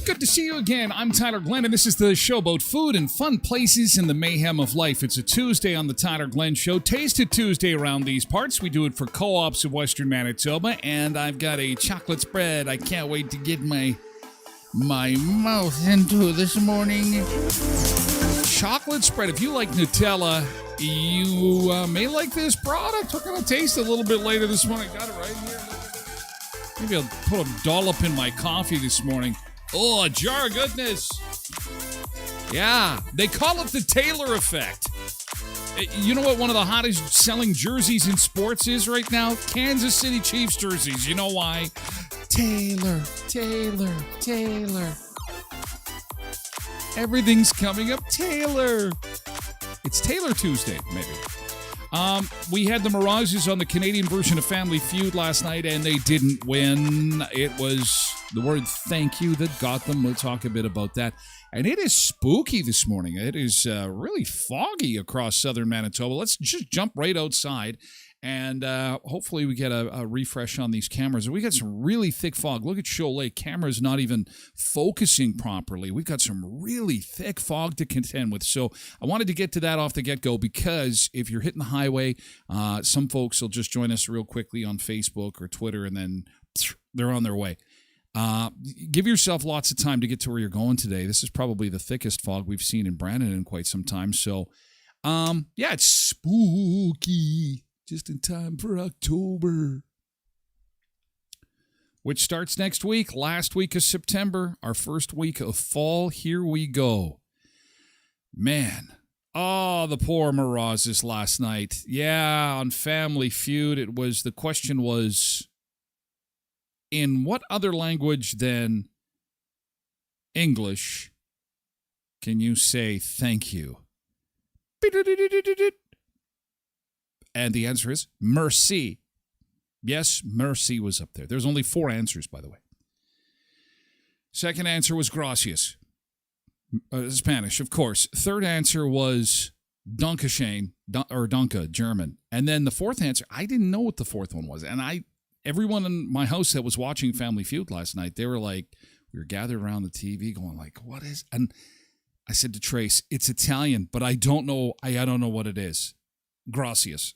Good to see you again. I'm Tyler Glenn, and this is the show about food and fun places in the mayhem of life. It's a Tuesday on the Tyler Glenn Show. Taste It Tuesday around these parts. We do it for co-ops of Western Manitoba, and I've got a chocolate spread I can't wait to get my mouth into this morning. Chocolate spread. If you like Nutella, you may like this product. We're going to taste it a little bit later this morning. Got it right here. Maybe I'll put a dollop in my coffee this morning. Oh, a jar of goodness. Yeah, they call it the Taylor effect. You know what one of the hottest selling jerseys in sports is right now? Kansas City Chiefs jerseys. You know why? Taylor, Taylor, Taylor. Everything's coming up Taylor. It's Taylor Tuesday, maybe. We had the Mirages on the Canadian version of Family Feud last night, and they didn't win. It was the word thank you that got them. We'll talk a bit about that. And it is spooky this morning. It is really foggy across southern Manitoba. Let's just jump right outside, and hopefully we get a refresh on these cameras. We got some really thick fog. Look at Shoal Lake. Camera's not even focusing properly. We've got some really thick fog to contend with. So I wanted to get to that off the get-go because if you're hitting the highway, some folks will just join us real quickly on Facebook or Twitter, and then they're on their way. Give yourself lots of time to get to where you're going today. This is probably the thickest fog we've seen in Brandon in quite some time. So, yeah, it's spooky. Just in time for October, which starts next week. Last week of September, our first week of fall. Here we go. Man. Oh, the poor Mirages last night. Yeah, on Family Feud, the question was, in what other language than English can you say thank you? And the answer is merci. Yes, merci was up there. There's only 4 answers, by the way. Second answer was gracias. Spanish, of course. Third answer was Dankeschön, or Danke, German. And then the fourth answer, I didn't know what the fourth one was. And everyone in my house that was watching Family Feud last night, they were like, we were gathered around the TV going like, what is? And I said to Trace, it's Italian, but I don't know what it is. Gracias.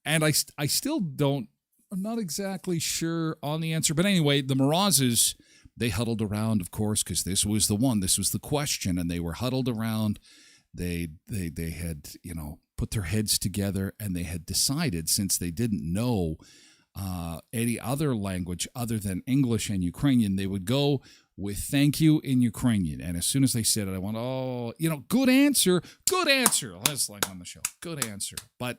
And I still don't, I'm not exactly sure on the answer. But anyway, the Mirages, they huddled around, of course, because this was the question, and they were huddled around they had, put their heads together, and they had decided, since they didn't know any other language other than English and Ukrainian, they would go with thank you in Ukrainian. And as soon as they said it, I went, oh, good answer. That's like on the show. Good answer. But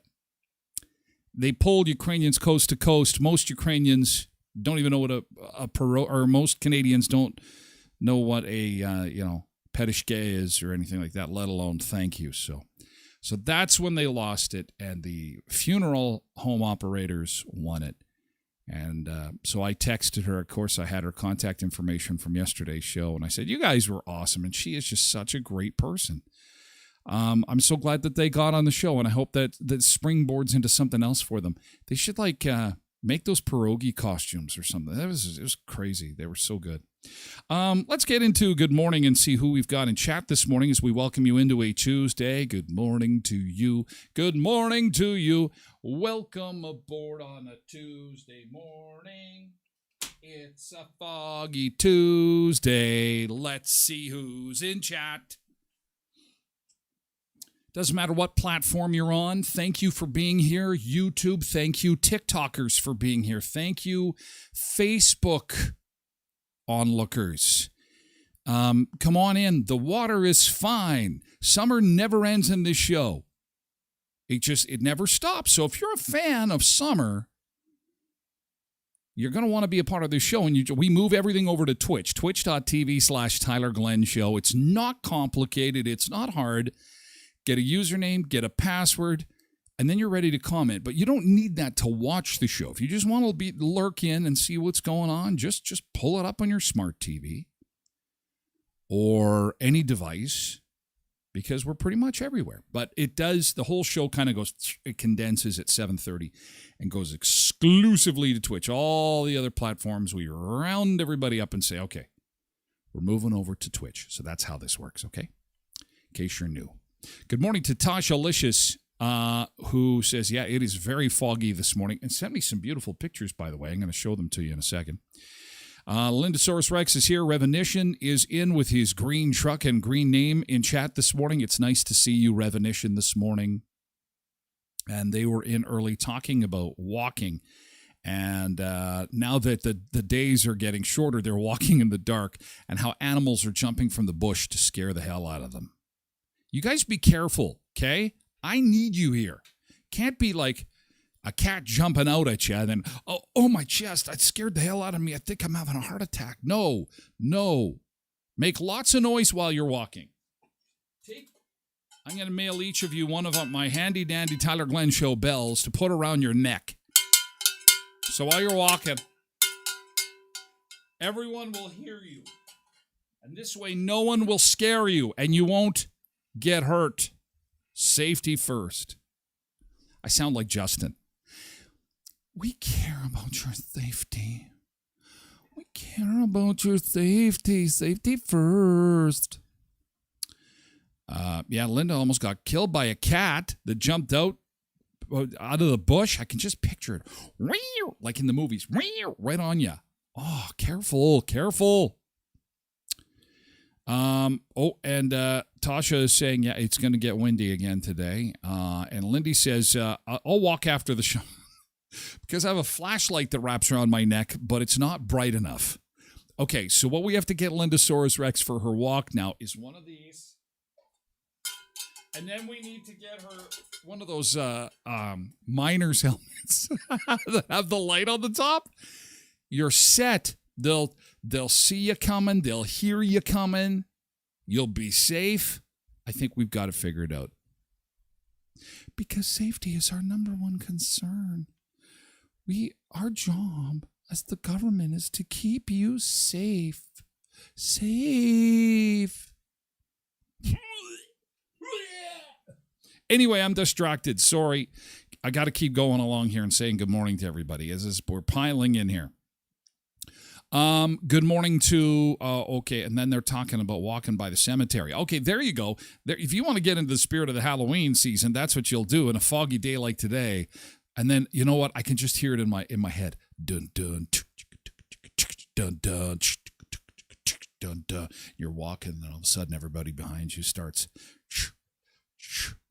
they pulled Ukrainians coast to coast. Most Ukrainians don't even know what or most Canadians don't know what a, petishke is or anything like that, let alone thank you. So that's when they lost it, and the funeral home operators won it. And so I texted her. Of course, I had her contact information from yesterday's show, and I said, you guys were awesome, and she is just such a great person. I'm so glad that they got on the show, and I hope that springboards into something else for them. They should make those pierogi costumes or something. It was crazy. They were so good. Let's get into good morning and see who we've got in chat this morning as we welcome you into a Tuesday. Good morning to you. Good morning to you. Welcome aboard on a Tuesday morning. It's a foggy Tuesday. Let's see who's in chat. Doesn't matter what platform you're on. Thank you for being here. YouTube, thank you. TikTokers for being here. Thank you. Facebook onlookers. Come on in. The water is fine. Summer never ends in this show. It never stops. So if you're a fan of summer, you're going to want to be a part of this show. And we move everything over to Twitch, twitch.tv/Tyler Glenn Show. It's not complicated. It's not hard. Get a username, get a password, and then you're ready to comment. But you don't need that to watch the show. If you just want to lurk in and see what's going on, just pull it up on your smart TV or any device, because we're pretty much everywhere. But the whole show kind of goes, it condenses at 7:30 and goes exclusively to Twitch. All the other platforms, we round everybody up and say, okay, we're moving over to Twitch. So that's how this works, okay? In case you're new. Good morning to Tasha Licious, who says, yeah, it is very foggy this morning, and sent me some beautiful pictures, by the way. I'm going to show them to you in a second. Lindosaurus Rex is here. Revenition is in with his green truck and green name in chat this morning. It's nice to see you, Revenition, this morning. And they were in early talking about walking. And now that the days are getting shorter, they're walking in the dark, and how animals are jumping from the bush to scare the hell out of them. You guys be careful, okay? I need you here. Can't be like a cat jumping out at you and then, oh, my chest, that scared the hell out of me. I think I'm having a heart attack. No. Make lots of noise while you're walking. I'm going to mail each of you one of my handy-dandy Tyler Glenn Show bells to put around your neck. So while you're walking, everyone will hear you. And this way, no one will scare you, and you won't get hurt. Safety first. I sound like Justin. We care about your safety. We care about your safety. Safety first. Linda almost got killed by a cat that jumped out of the bush. I can just picture it. Like in the movies. Right on you. Oh, careful. Tasha is saying, yeah, it's going to get windy again today. And Lindy says, I'll walk after the show because I have a flashlight that wraps around my neck, but it's not bright enough. Okay, so what we have to get Lindosaurus Rex for her walk now is one of these. And then we need to get her one of those miner's helmets that have the light on the top. You're set. They'll see you coming. They'll hear you coming. You'll be safe. I think we've got to figure it out. Because safety is our number one concern. Our job as the government is to keep you safe. Safe. Anyway, I'm distracted. Sorry. I got to keep going along here and saying good morning to everybody as we're piling in here. Good morning to, and then they're talking about walking by the cemetery. Okay, there you go. If you want to get into the spirit of the Halloween season, that's what you'll do in a foggy day like today. And then, you know what? I can just hear it in my head. Dun, dun, dun, dun, dun, dun. You're walking, and all of a sudden, everybody behind you starts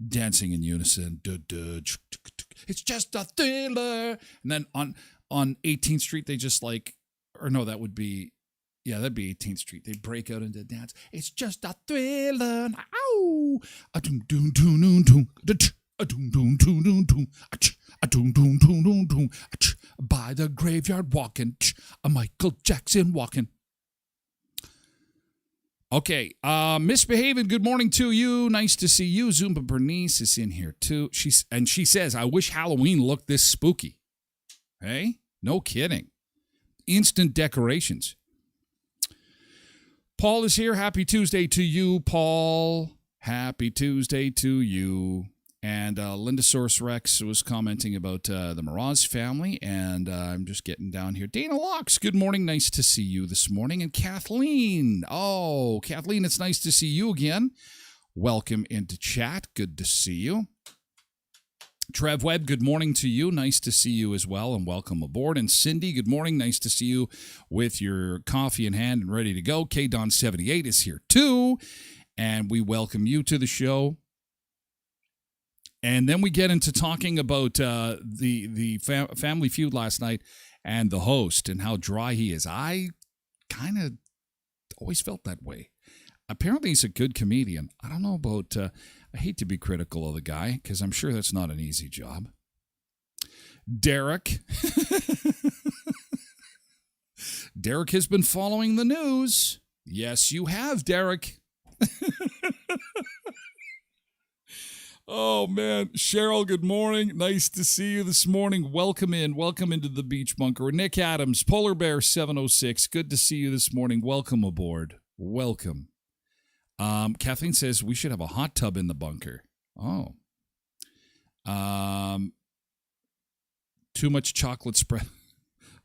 dancing in unison. It's just a thriller. And then on 18th Street, they just like, or no, that would be, yeah, that'd be 18th Street. They break out into dance. It's just a thriller. Ow! By the graveyard walking, a Michael Jackson walking. Okay, misbehaving. Good morning to you. Nice to see you. Zumba Bernice is in here too. She says, I wish Halloween looked this spooky. Hey, no kidding. Instant decorations. Paul is here. Happy Tuesday to you, Paul. Happy Tuesday to you. And Linda Source Rex was commenting about the Mraz family, and I'm just getting down here. Dana Locks, good morning. Nice to see you this morning. And Kathleen. Oh, Kathleen, it's nice to see you again. Welcome into chat. Good to see you. Trev Webb, good morning to you. Nice to see you as well, and welcome aboard. And Cindy, good morning. Nice to see you with your coffee in hand and ready to go. KDon78 is here too, and we welcome you to the show. And then we get into talking about the Family Feud last night and the host and how dry he is. I kind of always felt that way. Apparently, he's a good comedian. I don't know about... I hate to be critical of the guy because I'm sure that's not an easy job. Derek. Derek has been following the news. Yes, you have, Derek. Oh, man. Cheryl, good morning. Nice to see you this morning. Welcome in. Welcome into the Beach Bunker. Nick Adams, Polar Bear 706. Good to see you this morning. Welcome aboard. Welcome. Kathleen says we should have a hot tub in the bunker. Oh. Too much chocolate spread.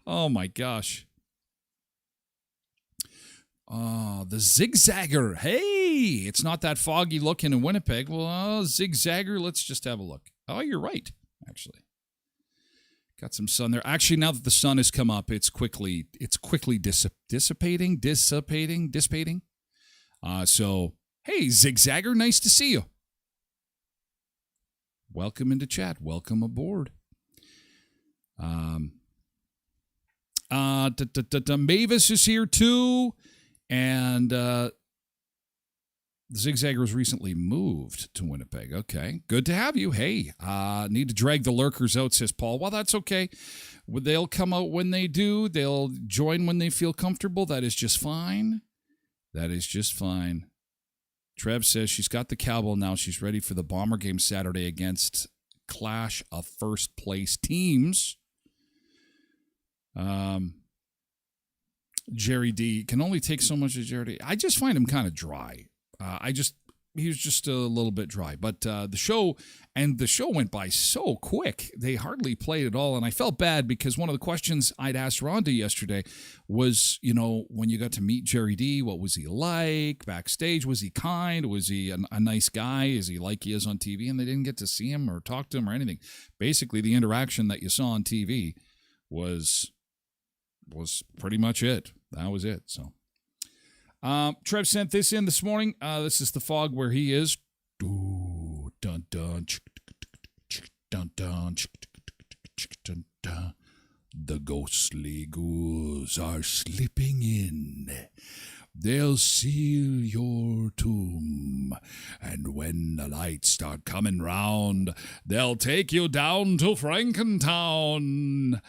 Oh, my gosh. The Zigzagger. Hey, it's not that foggy looking in Winnipeg. Well, Zigzagger, let's just have a look. Oh, you're right, actually. Got some sun there. Actually, now that the sun has come up, it's quickly dissipating. So, hey, Zigzagger, nice to see you. Welcome into chat. Welcome aboard. Mavis is here too. And Zigzagger was recently moved to Winnipeg. Okay, good to have you. Hey, need to drag the lurkers out, says Paul. Well, that's okay. They'll come out when they do. They'll join when they feel comfortable. That is just fine. That is just fine. Trev says she's got the cowbell now. She's ready for the Bomber game Saturday against clash of first place teams. Jerry D can only take so much of Jerry D. I just find him kind of dry. He was just a little bit dry. But the show went by so quick. They hardly played at all. And I felt bad because one of the questions I'd asked Rhonda yesterday was, when you got to meet Jerry D, what was he like backstage? Was he kind? Was he a nice guy? Is he like he is on TV? And they didn't get to see him or talk to him or anything. Basically, the interaction that you saw on TV was pretty much it. That was it. So, Trev sent this in this morning. This is the fog where he is. Dun dun dun dun dun. The ghostly ghouls are slipping in. They'll seal your tomb, and when the lights start coming round, they'll take you down to Frankentown.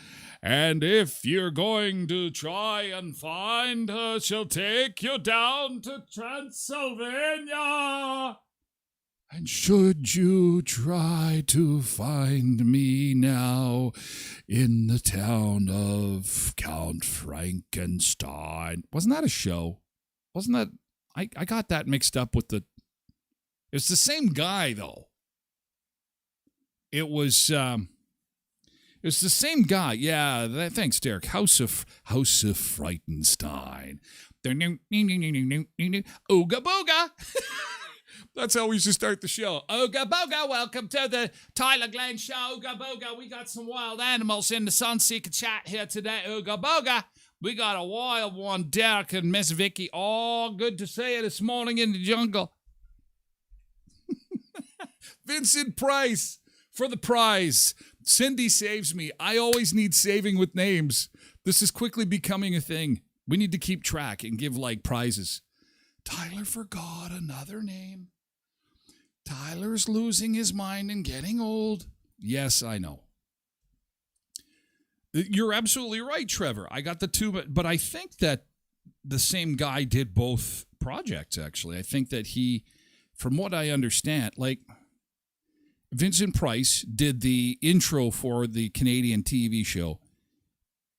And if you're going to try and find her, she'll take you down to Transylvania. And should you try to find me now in the town of Count Frankenstein? Wasn't that a show? Wasn't that... I got that mixed up with the... It's the same guy, though. It was the same guy. Yeah, thanks, Derek. House of Frightenstein. Ooga booga. That's how we should start the show. Ooga booga, welcome to the Tyler Glenn Show. Ooga booga, we got some wild animals in the Sunseeker chat here today. Ooga booga. We got a wild one, Derek and Miss Vicky. Oh, good to see you this morning in the jungle. Vincent Price for the prize. Cindy saves me. I always need saving with names. This is quickly becoming a thing. We need to keep track and give like prizes. Tyler forgot another name. Tyler's losing his mind and getting old. Yes, I know. You're absolutely right, Trevor. I got the two, but I think that the same guy did both projects, actually. I think that he, from what I understand, like Vincent Price did the intro for the Canadian TV show,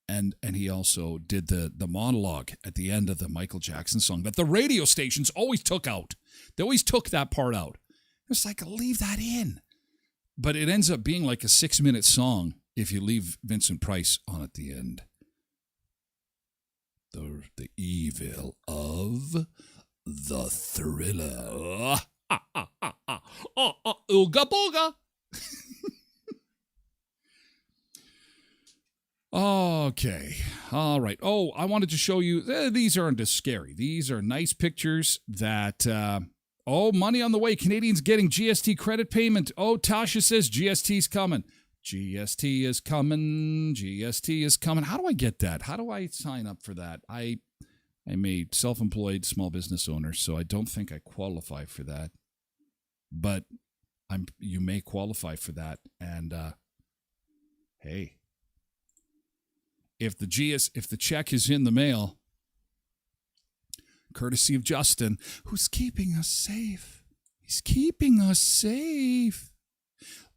and he also did the monologue at the end of the Michael Jackson song that the radio stations always took out. They always took that part out. It's like, leave that in. But it ends up being like a 6-minute song if you leave Vincent Price on at the end. The evil of the thriller. Ooga booga. Okay. All right. Oh, I wanted to show you. These aren't as scary. These are nice pictures that... money on the way. Canadians getting GST credit payment. Oh, Tasha says GST's coming. GST is coming. GST is coming. How do I get that? How do I sign up for that? I'm a self-employed small business owner, so I don't think I qualify for that. But you may qualify for that. And hey, if the check is in the mail, courtesy of Justin, who's keeping us safe. He's keeping us safe.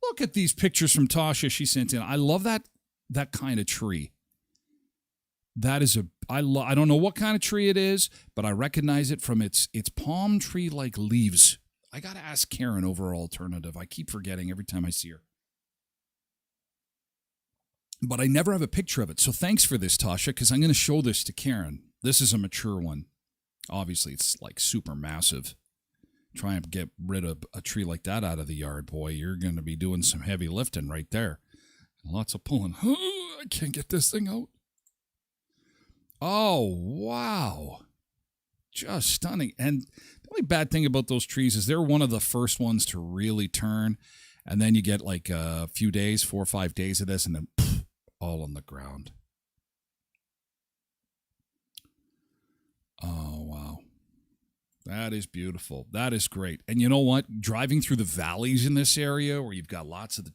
Look at these pictures from Tasha she sent in. I love that kind of tree. That is I don't know what kind of tree it is, but I recognize it from its palm tree-like leaves. I got to ask Karen over alternative. I keep forgetting every time I see her. But I never have a picture of it. So thanks for this, Tasha, because I'm going to show this to Karen. This is a mature one. Obviously, it's like super massive. Try and get rid of a tree like that out of the yard, boy. You're going to be doing some heavy lifting right there. Lots of pulling. I can't get this thing out. Oh, wow. Just stunning. And the only bad thing about those trees is they're one of the first ones to really turn. And then you get like a few days, 4 or 5 days of this, and then all on the ground. Oh, wow. That is beautiful. That is great. And you know what? Driving through the valleys in this area where you've got lots of the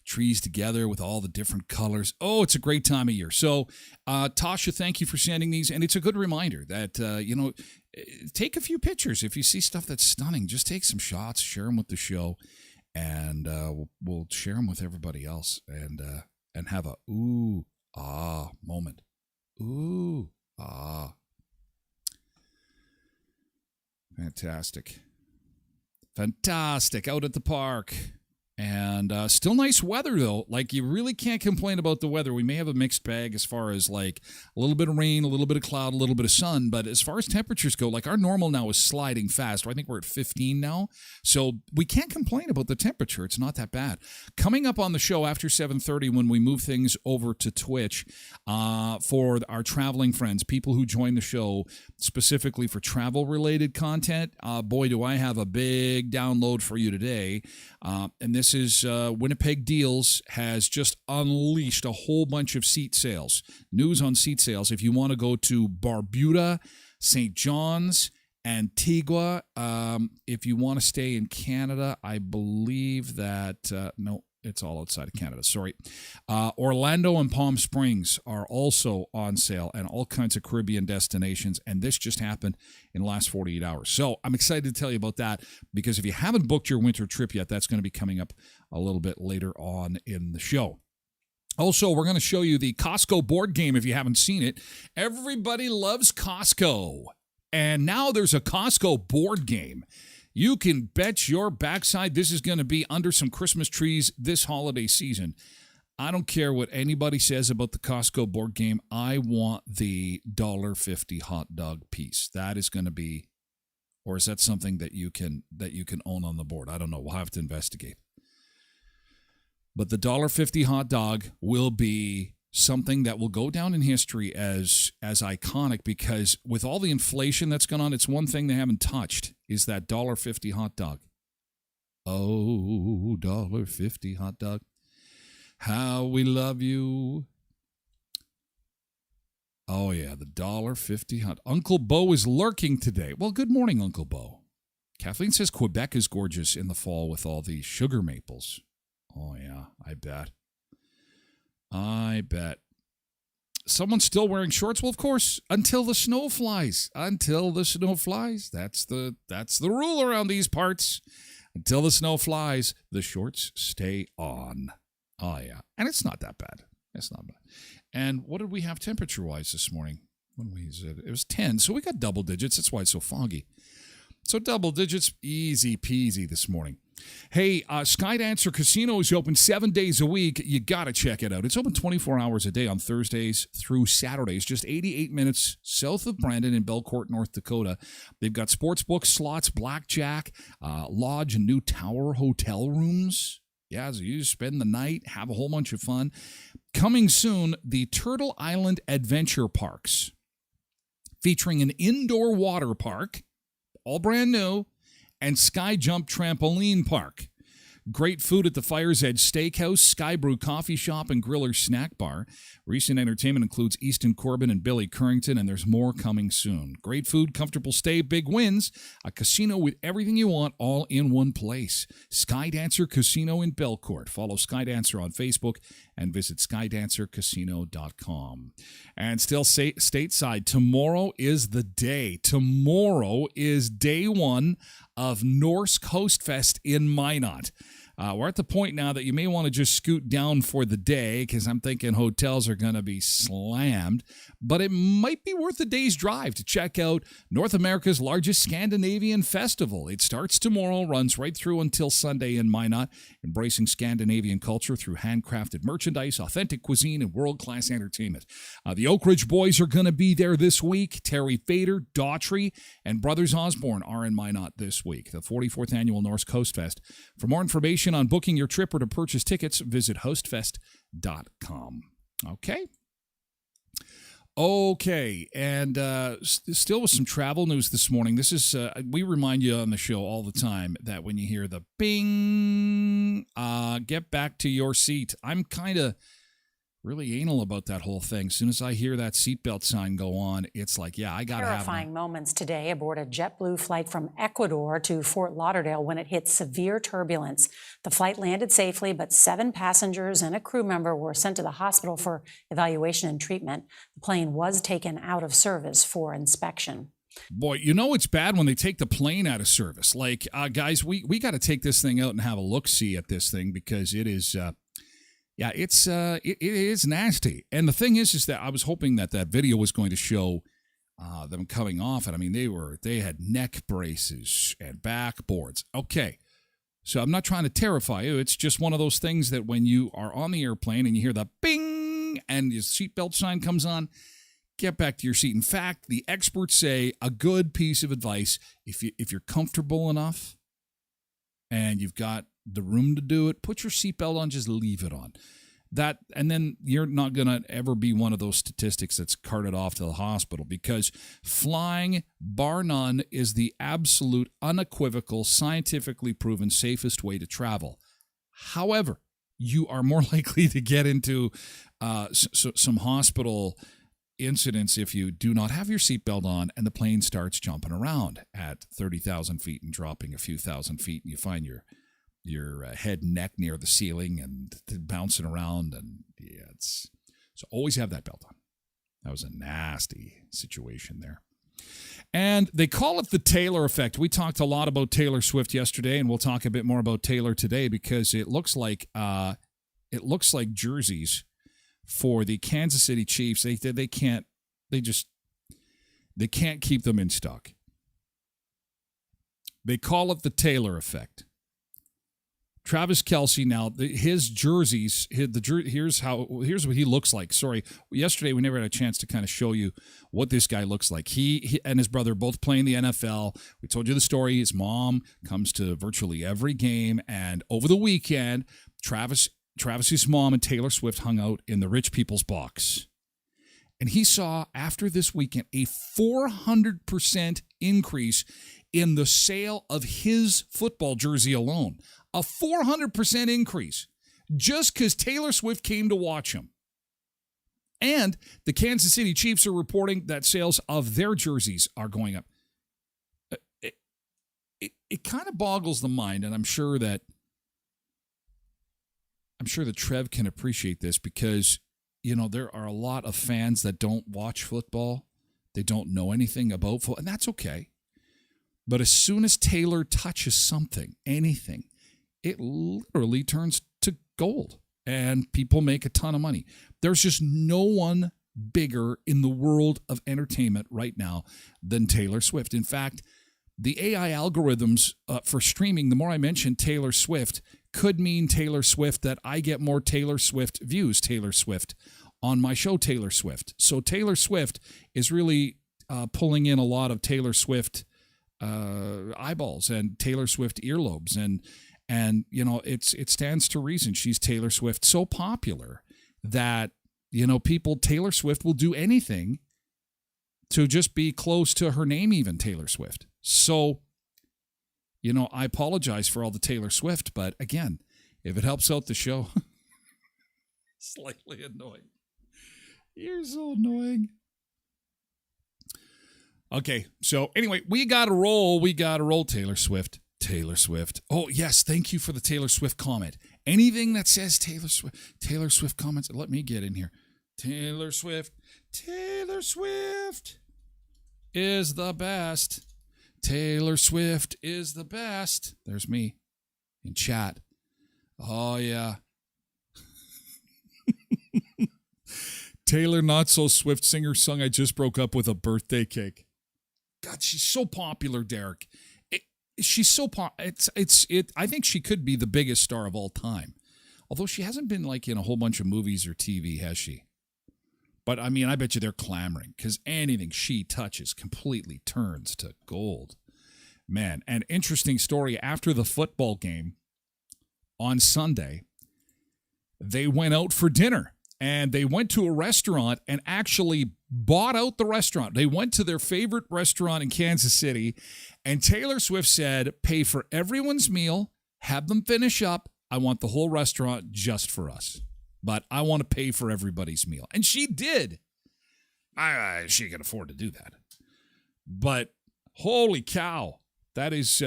trees together with all the different colors. Oh, it's a great time of year. So, Tasha, thank you for sending these. And it's a good reminder that, take a few pictures. If you see stuff that's stunning, just take some shots, share them with the show, and we'll share them with everybody else and have a ooh, ah moment. Ooh, ah. Fantastic. Out at the park. And still nice weather, though. Like, you really can't complain about the weather. We may have a mixed bag as far as, like, a little bit of rain, a little bit of cloud, a little bit of sun. But as far as temperatures go, like, our normal now is sliding fast. I think we're at 15 now. So we can't complain about the temperature. It's not that bad. Coming up on the show after 7:30 when we move things over to Twitch for our traveling friends, people who join the show specifically for travel-related content, boy, do I have a big download for you today. And this is Winnipeg Deals has just unleashed a whole bunch of seat sales. News on seat sales. If you want to go to Barbuda, St. John's, Antigua, if you want to stay in Canada, I believe that, no, it's all outside of Canada, sorry. Orlando and Palm Springs are also on sale, and all kinds of Caribbean destinations, and this just happened in the last 48 hours. So I'm excited to tell you about that, because if you haven't booked your winter trip yet, that's going to be coming up a little bit later on in the show. Also, we're going to show you the Costco board game if you haven't seen it. Everybody loves Costco, and now there's a Costco board game. You can bet your backside this is going to be under some Christmas trees this holiday season. I don't care what anybody says about the Costco board game. I want the $1.50 hot dog piece. That is going to be, or is that something that you can own on the board? I don't know. We'll have to investigate. But the $1.50 hot dog will be something that will go down in history as iconic, because with all the inflation that's gone on, it's one thing they haven't touched is that $1.50 hot dog. Oh, $1.50 hot dog. How we love you. Oh, yeah, the $1.50 hot. Uncle Bo is lurking today. Well, good morning, Uncle Bo. Kathleen says Quebec is gorgeous in the fall with all the sugar maples. Oh, yeah, I bet. Someone's still wearing shorts? Well, of course, until the snow flies. Until the snow flies. That's the rule around these parts. Until the snow flies, the shorts stay on. Oh, yeah. And it's not that bad. It's not bad. And what did we have temperature-wise this morning? It was 10, so we got double digits. That's why it's so foggy. So double digits, easy peasy this morning. Hey, Skydancer Casino is open 7 days a week. You got to check it out. It's open 24 hours a day on Thursdays through Saturdays, just 88 minutes south of Brandon in Belcourt, North Dakota. They've got sports books, slots, blackjack, lodge, and new tower hotel rooms. Yeah, so you spend the night, have a whole bunch of fun. Coming soon, the Turtle Island Adventure Parks, featuring an indoor water park, all brand new, and Sky Jump Trampoline Park. Great food at the Fire's Edge Steakhouse, Sky Brew Coffee Shop, and Griller Snack Bar. Recent entertainment includes Easton Corbin and Billy Currington, and there's more coming soon. Great food, comfortable stay, big wins. A casino with everything you want, all in one place. Skydancer Casino in Belcourt. Follow Skydancer on Facebook and visit skydancercasino.com. And still stateside, tomorrow is the day. Tomorrow is day one of Norse Coast Fest in Minot. We're at the point now that you may want to just scoot down for the day because I'm thinking hotels are going to be slammed. But it might be worth a day's drive to check out North America's largest Scandinavian festival. It starts tomorrow, runs right through until Sunday in Minot, embracing Scandinavian culture through handcrafted merchandise, authentic cuisine, and world-class entertainment. The Oak Ridge Boys are going to be there this week. Terry Fader, Daughtry, and Brothers Osborne are in Minot this week. The 44th Annual Norse Coast Fest. For more information on booking your trip or to purchase tickets, visit hostfest.com. Okay, and still with some travel news this morning. This is, we remind you on the show all the time that when you hear the bing, get back to your seat. I'm kind of really anal about that whole thing. As soon as I hear that seatbelt sign go on, it's like, yeah, I got to have it. Terrifying moments today aboard a JetBlue flight from Ecuador to Fort Lauderdale when it hit severe turbulence. The flight landed safely, but 7 passengers and a crew member were sent to the hospital for evaluation and treatment. The plane was taken out of service for inspection. Boy, you know it's bad when they take the plane out of service. Like, guys, we got to take this thing out and have a look-see at this thing because it is... Yeah, it is nasty. And the thing is that I was hoping that video was going to show them coming off it. I mean, they had neck braces and backboards. Okay, so I'm not trying to terrify you. It's just one of those things that when you are on the airplane and you hear the bing and your seatbelt sign comes on, get back to your seat. In fact, the experts say a good piece of advice, if you're comfortable enough and you've got the room to do it, put your seatbelt on, just leave it on. That, and then you're not going to ever be one of those statistics that's carted off to the hospital, because flying, bar none, is the absolute, unequivocal, scientifically proven safest way to travel. However, you are more likely to get into some hospital incidents if you do not have your seatbelt on and the plane starts jumping around at 30,000 feet and dropping a few thousand feet, and you find your head and neck near the ceiling and bouncing around, and yeah, so always have that belt on. That was a nasty situation there. And they call it the Taylor effect. We talked a lot about Taylor Swift yesterday, and we'll talk a bit more about Taylor today because it looks like jerseys for the Kansas City Chiefs. They can't keep them in stock. They call it the Taylor effect. Travis Kelce, now his jerseys, here's what he looks like. Sorry, yesterday we never had a chance to kind of show you what this guy looks like. He and his brother both play in the NFL. We told you the story. His mom comes to virtually every game, and over the weekend, Travis's mom and Taylor Swift hung out in the rich people's box. And he saw, after this weekend, a 400% increase in the sale of his football jersey alone. A 400% increase just because Taylor Swift came to watch him. And the Kansas City Chiefs are reporting that sales of their jerseys are going up. It kind of boggles the mind, and I'm sure that Trev can appreciate this because, you know, there are a lot of fans that don't watch football. They don't know anything about football, and that's okay. But as soon as Taylor touches something, anything, it literally turns to gold, and people make a ton of money. There's just no one bigger in the world of entertainment right now than Taylor Swift. In fact, the AI algorithms for streaming, the more I mention Taylor Swift, could mean Taylor Swift that I get more Taylor Swift views, Taylor Swift, on my show, Taylor Swift. So Taylor Swift is really pulling in a lot of Taylor Swift eyeballs and Taylor Swift earlobes. And you know, it stands to reason. She's Taylor Swift so popular that, you know, Taylor Swift will do anything to just be close to her name, even Taylor Swift. So, you know, I apologize for all the Taylor Swift, but again, if it helps out the show, slightly annoying. You're so annoying. Okay, so anyway, we got to roll. Taylor Swift. Taylor Swift. Oh, yes, thank you for the Taylor Swift comment. Anything that says Taylor Swift comments, let me get in here. Taylor Swift is the best. Taylor Swift is the best. There's me in chat. Oh, yeah. Taylor Not So Swift singer sung I Just Broke Up with a Birthday Cake. God, she's so popular, Derek. She's so I think she could be the biggest star of all time. Although she hasn't been like in a whole bunch of movies or TV, has she? But I mean, I bet you they're clamoring because anything she touches completely turns to gold. Man, an interesting story. After the football game on Sunday, they went out for dinner and they went to a restaurant and actually bought out the restaurant. They went to their favorite restaurant in Kansas City, and Taylor Swift said, pay for everyone's meal, have them finish up. I want the whole restaurant just for us, but I want to pay for everybody's meal. And she did. She can afford to do that. But holy cow, that's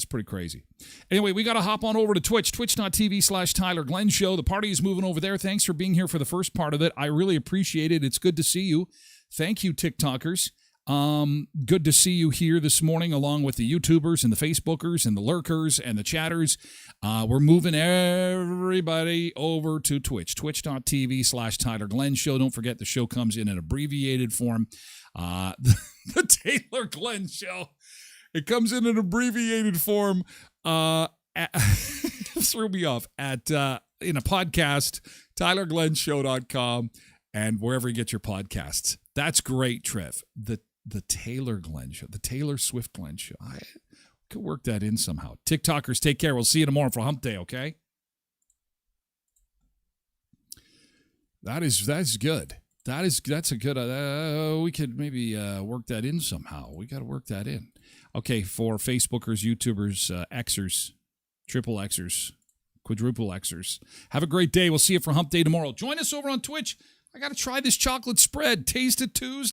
pretty crazy. Anyway, we got to hop on over to Twitch, twitch.tv/Tyler Glenn Show. The party is moving over there. Thanks for being here for the first part of it. I really appreciate it. It's good to see you. Thank you, TikTokers. Good to see you here this morning, along with the YouTubers and the Facebookers and the lurkers and the chatters. We're moving everybody over to Twitch, twitch.tv/Tyler Glenn Show. Don't forget the show comes in an abbreviated form. The Taylor Glenn Show. It comes in an abbreviated form. Threw me off in a podcast, TylerGlennShow.com, and wherever you get your podcasts. That's great, Trev. The Taylor Glenn Show, the Taylor Swift Glenn Show. I could work that in somehow. TikTokers, take care. We'll see you tomorrow for Hump Day, okay? That's good. That's a good. We could maybe work that in somehow. We got to work that in. Okay, for Facebookers, YouTubers, Xers, triple Xers, quadruple Xers. Have a great day. We'll see you for Hump Day tomorrow. Join us over on Twitch. I got to try this chocolate spread. Taste it Tuesday.